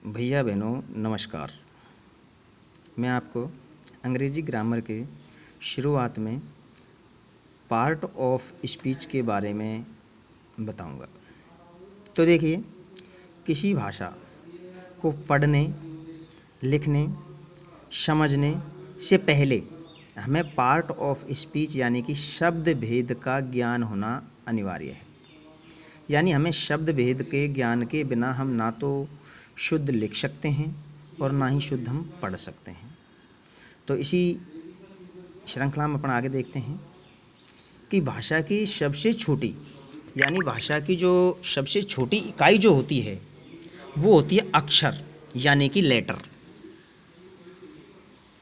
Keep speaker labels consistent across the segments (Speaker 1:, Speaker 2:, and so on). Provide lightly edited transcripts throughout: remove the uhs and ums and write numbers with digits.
Speaker 1: भैया बहनों नमस्कार। मैं आपको अंग्रेजी ग्रामर के शुरुआत में पार्ट ऑफ स्पीच के बारे में बताऊंगा। तो देखिए, किसी भाषा को पढ़ने, लिखने, समझने से पहले हमें पार्ट ऑफ स्पीच यानी कि शब्द भेद का ज्ञान होना अनिवार्य है। यानी हमें शब्द भेद के ज्ञान के बिना हम ना तो शुद्ध लिख सकते हैं और ना ही शुद्ध हम पढ़ सकते हैं। तो इसी श्रृंखला में अपन आगे देखते हैं कि भाषा की सबसे छोटी यानी भाषा की जो सबसे छोटी इकाई जो होती है वो होती है अक्षर यानी कि लेटर।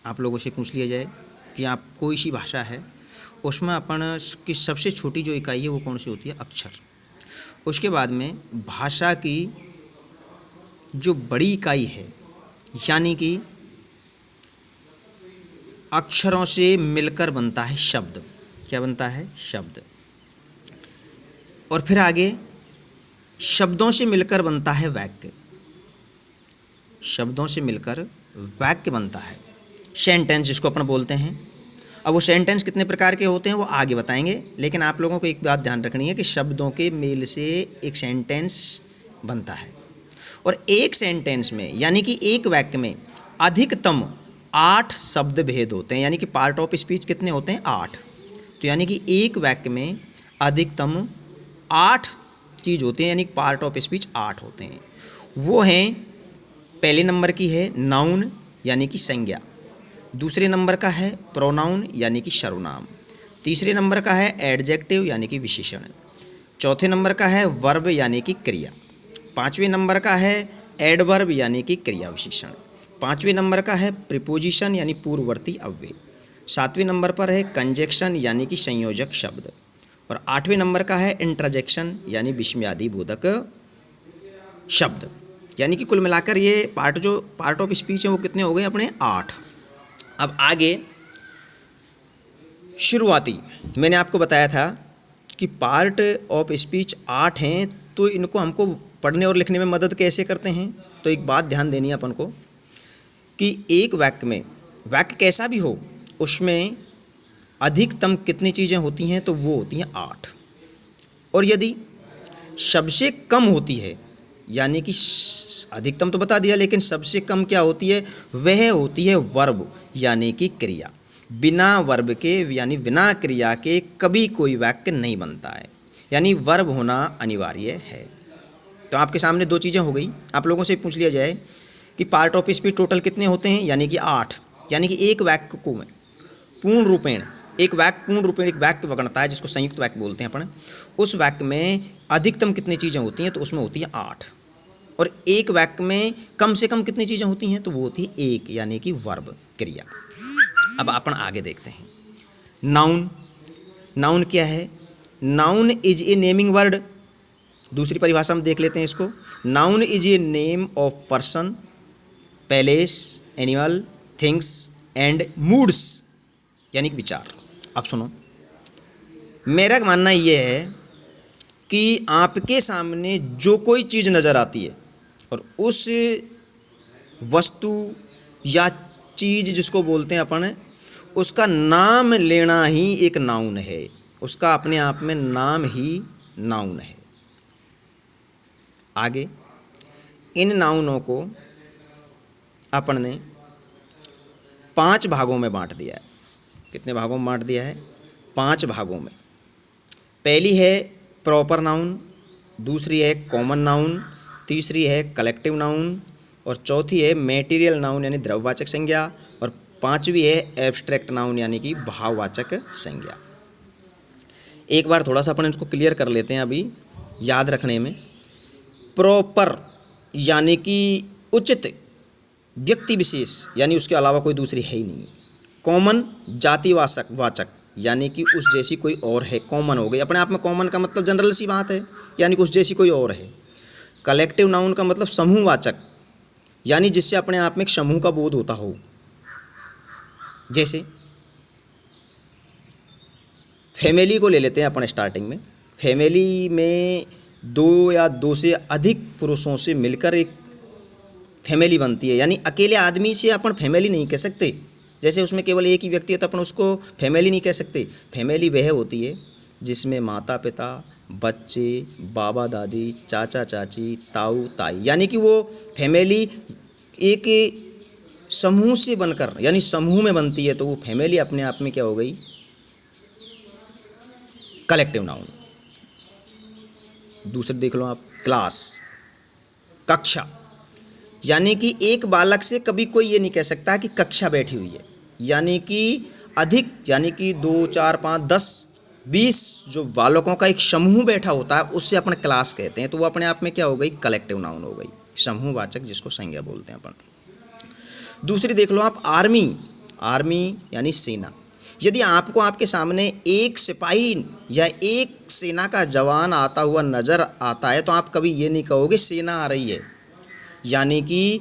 Speaker 1: आप लोगों से पूछ लिया जाए कि आप कोई सी भाषा है उसमें अपन की सबसे छोटी जो इकाई है वो कौन सी होती है? अक्षर। उसके बाद में भाषा की जो बड़ी इकाई है यानी कि अक्षरों से मिलकर बनता है शब्द। क्या बनता है? शब्द। और फिर आगे शब्दों से मिलकर बनता है वाक्य। शब्दों से मिलकर वाक्य बनता है, सेंटेंस जिसको अपन बोलते हैं। अब वो सेंटेंस कितने प्रकार के होते हैं वो आगे बताएंगे, लेकिन आप लोगों को एक बात ध्यान रखनी है कि शब्दों के मेल से एक सेंटेंस बनता है और एक सेंटेंस में यानी कि एक वाक्य में अधिकतम 8 शब्द भेद होते हैं। यानी कि पार्ट ऑफ स्पीच कितने होते हैं? 8। तो यानी कि एक वाक्य में अधिकतम 8 चीज़ होती हैं, यानी पार्ट ऑफ स्पीच 8 होते हैं। वो हैं, पहले नंबर की है नाउन यानी कि संज्ञा, दूसरे नंबर का है प्रोनाउन यानी कि सर्वनाम, तीसरे नंबर का है एडजेक्टिव यानी कि विशेषण, चौथे नंबर का है वर्ब यानी कि क्रिया, पाँचवें नंबर का है एडवर्ब यानी कि क्रिया विशेषण, पाँचवें नंबर का है प्रीपोजिशन यानी पूर्ववर्ती अव्यय, सातवें नंबर पर है कंजक्शन यानी कि संयोजक शब्द, और आठवें नंबर का है इंटरजेक्शन यानी विस्मयादि बोधक शब्द। यानी कि कुल मिलाकर ये पार्ट ऑफ स्पीच है वो कितने हो गए अपने? 8। अब आगे शुरुआती मैंने आपको बताया था कि पार्ट ऑफ स्पीच 8 हैं, तो इनको हमको पढ़ने और लिखने में मदद कैसे करते हैं? तो एक बात ध्यान देनी है अपन को कि एक वाक्य में, वाक्य कैसा भी हो, उसमें अधिकतम कितनी चीज़ें होती हैं? तो वो होती हैं 8। और यदि सबसे कम होती है, यानी कि अधिकतम तो बता दिया, लेकिन सबसे कम क्या होती है? वह होती है वर्ब यानी कि क्रिया। बिना वर्ब के यानी बिना क्रिया के कभी कोई वाक्य नहीं बनता है, यानी वर्ब होना अनिवार्य है। तो आपके सामने दो चीज़ें हो गई। आप लोगों से पूछ लिया जाए कि पार्ट ऑफ स्पीच टोटल कितने होते हैं? यानी कि 8। यानी कि एक वाक्य को पूर्ण रूपेण एक वाक्य बनता है जिसको संयुक्त वाक्य बोलते हैं अपन। उस वाक्य में अधिकतम कितनी चीज़ें होती हैं? तो उसमें होती हैं 8। और एक वाक्य में कम से कम कितनी चीज़ें होती हैं? तो वो होती है 1 यानी कि वर्ब क्रिया। अब अपन आगे देखते हैं नाउन। नाउन क्या है? Noun is a naming word. दूसरी परिभाषा में देख लेते हैं इसको। Noun is a name of person, place, animal, things and moods यानी कि विचार। अब सुनो, मेरा मानना ये है कि आपके सामने जो कोई चीज़ नज़र आती है और उस वस्तु या चीज़ जिसको बोलते हैं अपन, उसका नाम लेना ही एक नाउन है। उसका अपने आप में नाम ही नाउन है। आगे इन नाउनों को अपन ने 5 भागों में बांट दिया है। कितने भागों में बांट दिया है? 5 भागों में। पहली है प्रॉपर नाउन, दूसरी है कॉमन नाउन, तीसरी है कलेक्टिव नाउन, और चौथी है मैटेरियल नाउन यानी द्रव्यवाचक संज्ञा, और पांचवी है एब्स्ट्रैक्ट नाउन यानी कि भाववाचक संज्ञा। एक बार थोड़ा सा अपन इसको क्लियर कर लेते हैं अभी याद रखने में। प्रॉपर यानी कि उचित, व्यक्ति विशेष यानी उसके अलावा कोई दूसरी है ही नहीं। कॉमन जातिवाचक यानी कि उस जैसी कोई और है, कॉमन हो गई। अपने आप में कॉमन का मतलब जनरल सी बात है, यानी कि उस जैसी कोई और है। कलेक्टिव नाउन का मतलब समूहवाचक, यानी जिससे अपने आप में एक समूह का बोध होता हो। जैसे फैमिली को ले लेते हैं अपन स्टार्टिंग में। फैमिली में 2 या 2 से अधिक पुरुषों से मिलकर एक फैमिली बनती है। यानी अकेले आदमी से अपन फैमिली नहीं कह सकते, जैसे उसमें केवल एक ही व्यक्ति है तो अपन उसको फैमिली नहीं कह सकते। फैमिली वह होती है जिसमें माता पिता, बच्चे, बाबा दादी, चाचा चाची, ताऊ ताई, यानी कि वो फैमिली एक समूह से बनकर, यानी समूह में बनती है, तो वो फैमिली अपने आप में क्या हो गई, कलेक्टिव नाउन। दूसरे देख लो आप, क्लास, कक्षा, यानी कि एक बालक से कभी कोई ये नहीं कह सकता कि कक्षा बैठी हुई है, यानी कि अधिक, यानी कि 2, 4, 5, 10, 20 जो बालकों का एक समूह बैठा होता है उससे अपन क्लास कहते हैं, तो वो अपने आप में क्या हो गई, कलेक्टिव नाउन हो गई, समूहवाचक जिसको संज्ञा बोलते हैं अपन। दूसरी देख लो आप, आर्मी, आर्मी यानी सेना। यदि आपको आपके सामने एक सिपाही या एक सेना का जवान आता हुआ नज़र आता है तो आप कभी ये नहीं कहोगे सेना आ रही है, यानी कि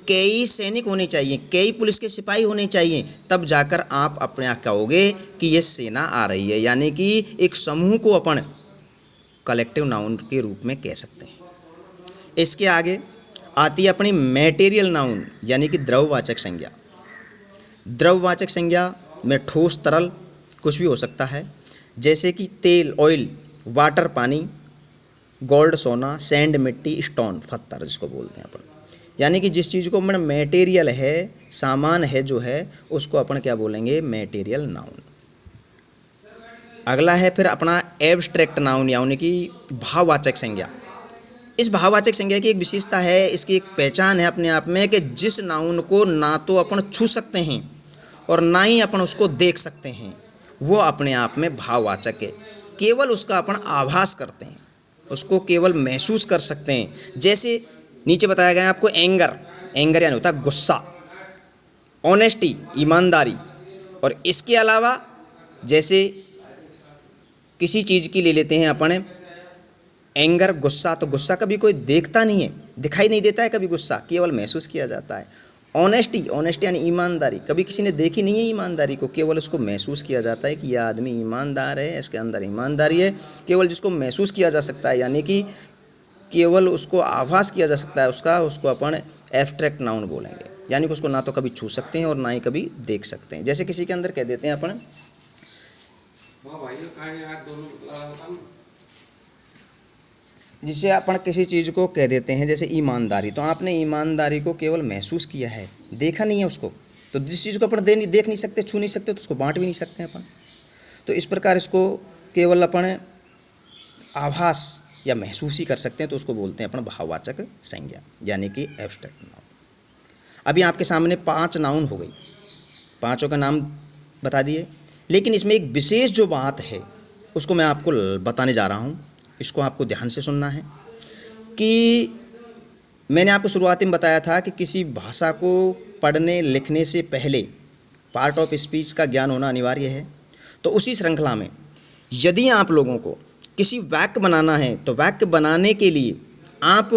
Speaker 1: कई सैनिक होने चाहिए, कई पुलिस के सिपाही होने चाहिए, तब जाकर आप अपने आप कहोगे कि ये सेना आ रही है, यानी कि एक समूह को अपन कलेक्टिव नाउन के रूप में कह सकते हैं। इसके आगे आती है अपनी मैटेरियल नाउन, यानी कि द्रववाचक संज्ञा। द्रववाचक संज्ञा में ठोस तरल कुछ भी हो सकता है, जैसे कि तेल ऑयल, वाटर पानी, गोल्ड सोना, सैंड मिट्टी, स्टोन पत्थर जिसको बोलते हैं अपन, यानी कि जिस चीज़ को अपन मैटेरियल है, सामान है जो है, उसको अपन क्या बोलेंगे, मैटेरियल नाउन। अगला है फिर अपना एब्स्ट्रैक्ट नाउन, यानी कि भाववाचक संज्ञा। इस भाववाचक संज्ञा की एक विशेषता है, इसकी एक पहचान है अपने आप में कि जिस नाउन को ना तो अपन छू सकते हैं और ना ही अपन उसको देख सकते हैं, वो अपने आप में भाववाचक है। केवल उसका अपन आभास करते हैं, उसको केवल महसूस कर सकते हैं। जैसे नीचे बताया गया है आपको, एंगर, एंगर यानी होता है गुस्सा, ऑनेस्टी ईमानदारी, और इसके अलावा जैसे किसी चीज़ की ले लेते हैं अपन एंगर, गुस्सा, तो गुस्सा कभी कोई देखता नहीं है, दिखाई नहीं देता है कभी गुस्सा, केवल महसूस किया जाता है। ऑनेस्टी, ऑनेस्टी यानी ईमानदारी, कभी किसी ने देखी नहीं है ईमानदारी को, केवल उसको महसूस किया जाता है कि यह आदमी ईमानदार है, इसके अंदर ईमानदारी है, केवल जिसको महसूस किया जा सकता है, यानी कि केवल उसको आभास किया जा सकता है उसका, उसको अपन एब्स्ट्रैक्ट नाउन बोलेंगे, यानी कि उसको ना तो कभी छू सकते हैं और ना ही कभी देख सकते हैं। जैसे किसी के अंदर कह देते हैं अपन, जिसे अपन किसी चीज़ को कह देते हैं जैसे ईमानदारी, तो आपने ईमानदारी को केवल महसूस किया है, देखा नहीं है उसको, तो जिस चीज़ को अपन देख नहीं सकते, छू नहीं सकते, तो उसको बांट भी नहीं सकते अपन। तो इस प्रकार इसको केवल अपन आभास या महसूस ही कर सकते हैं, तो उसको बोलते हैं अपन भाववाचक संज्ञा, यानी कि एब्स्ट्रैक्ट नाउन। अभी आपके सामने 5 नाउन हो गई, पाँचों का नाम बता दिए, लेकिन इसमें एक विशेष जो बात है उसको मैं आपको बताने जा रहा हूँ, इसको आपको ध्यान से सुनना है। कि मैंने आपको शुरुआत में बताया था कि किसी भाषा को पढ़ने लिखने से पहले पार्ट ऑफ स्पीच का ज्ञान होना अनिवार्य है। तो उसी श्रृंखला में यदि आप लोगों को किसी वाक्य बनाना है, तो वाक्य बनाने के लिए आप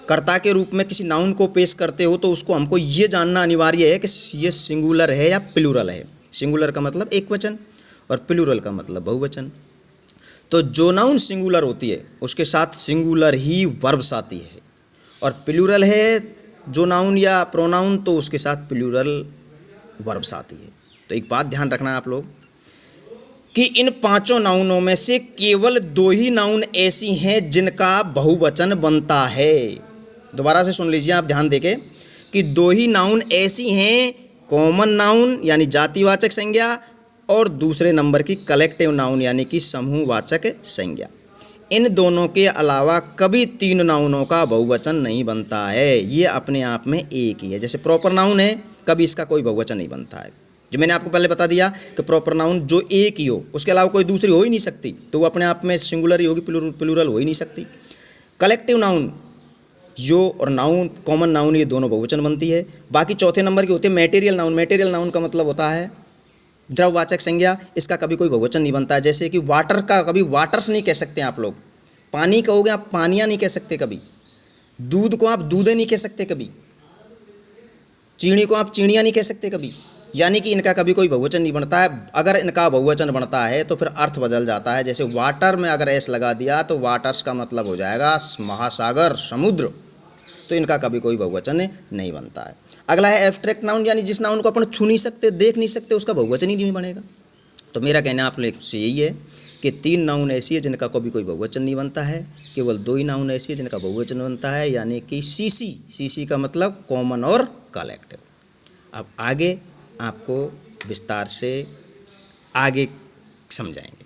Speaker 1: कर्ता के रूप में किसी नाउन को पेश करते हो, तो उसको हमको ये जानना अनिवार्य है कि ये सिंगुलर है या प्लूरल है। सिंगुलर का मतलब एक वचन और प्लूरल का मतलब बहुवचन। तो जो नाउन सिंगुलर होती है उसके साथ सिंगुलर ही वर्ब्स आती है, और प्लूरल है जो नाउन या प्रोनाउन, तो उसके साथ प्लूरल वर्ब्स आती है। तो एक बात ध्यान रखना आप लोग कि इन 5 नाउनों में से केवल 2 ही नाउन ऐसी हैं जिनका बहुवचन बनता है। दोबारा से सुन लीजिए आप ध्यान देके कि 2 ही नाउन ऐसी हैं, कॉमन नाउन यानी जातिवाचक संज्ञा, और दूसरे नंबर की कलेक्टिव नाउन यानी कि समूहवाचक संज्ञा। इन दोनों के अलावा कभी 3 नाउनों का बहुवचन नहीं बनता है, ये अपने आप में एक ही है। जैसे प्रॉपर नाउन है, कभी इसका कोई बहुवचन नहीं बनता है। जो मैंने आपको पहले बता दिया कि प्रॉपर नाउन जो एक ही हो, उसके अलावा कोई दूसरी हो ही नहीं सकती, तो वो अपने आप में सिंगुलर ही होगी, प्लूरल हो ही नहीं सकती। कलेक्टिव नाउन जो और नाउन, कॉमन नाउन, ये दोनों बहुवचन बनती है। बाकी चौथे नंबर की होती है मैटेरियल नाउन। मैटेरियल नाउन का मतलब होता है द्रववाचक संज्ञा, इसका कभी कोई बहुवचन नहीं बनता है। जैसे कि वाटर का कभी वाटर्स नहीं कह सकते आप लोग, पानी कहोगे आप पानियाँ नहीं कह सकते कभी, दूध को आप दूधे नहीं कह सकते कभी, चीनी को आप चीनियाँ नहीं कह सकते कभी, यानी कि इनका कभी कोई बहुवचन नहीं बनता है। अगर इनका बहुवचन बनता है तो फिर अर्थ बदल जाता है। जैसे वाटर में अगर एस लगा दिया तो वाटर्स का मतलब हो जाएगा महासागर, समुद्र। तो इनका कभी कोई बहुवचन नहीं बनता है। अगला है एब्स्ट्रैक्ट नाउन, यानी जिस नाउन को अपन छू नहीं सकते, देख नहीं सकते, उसका बहुवचन ही नहीं बनेगा। तो मेरा कहना आप लोग से यही है कि 3 नाउन ऐसी है जिनका कभी कोई बहुवचन नहीं बनता है, केवल 2 ही नाउन ऐसी है जिनका बहुवचन बनता है, यानी कि सीसी का मतलब कॉमन और कलेक्टिव। अब आगे आपको विस्तार से आगे समझाएंगे।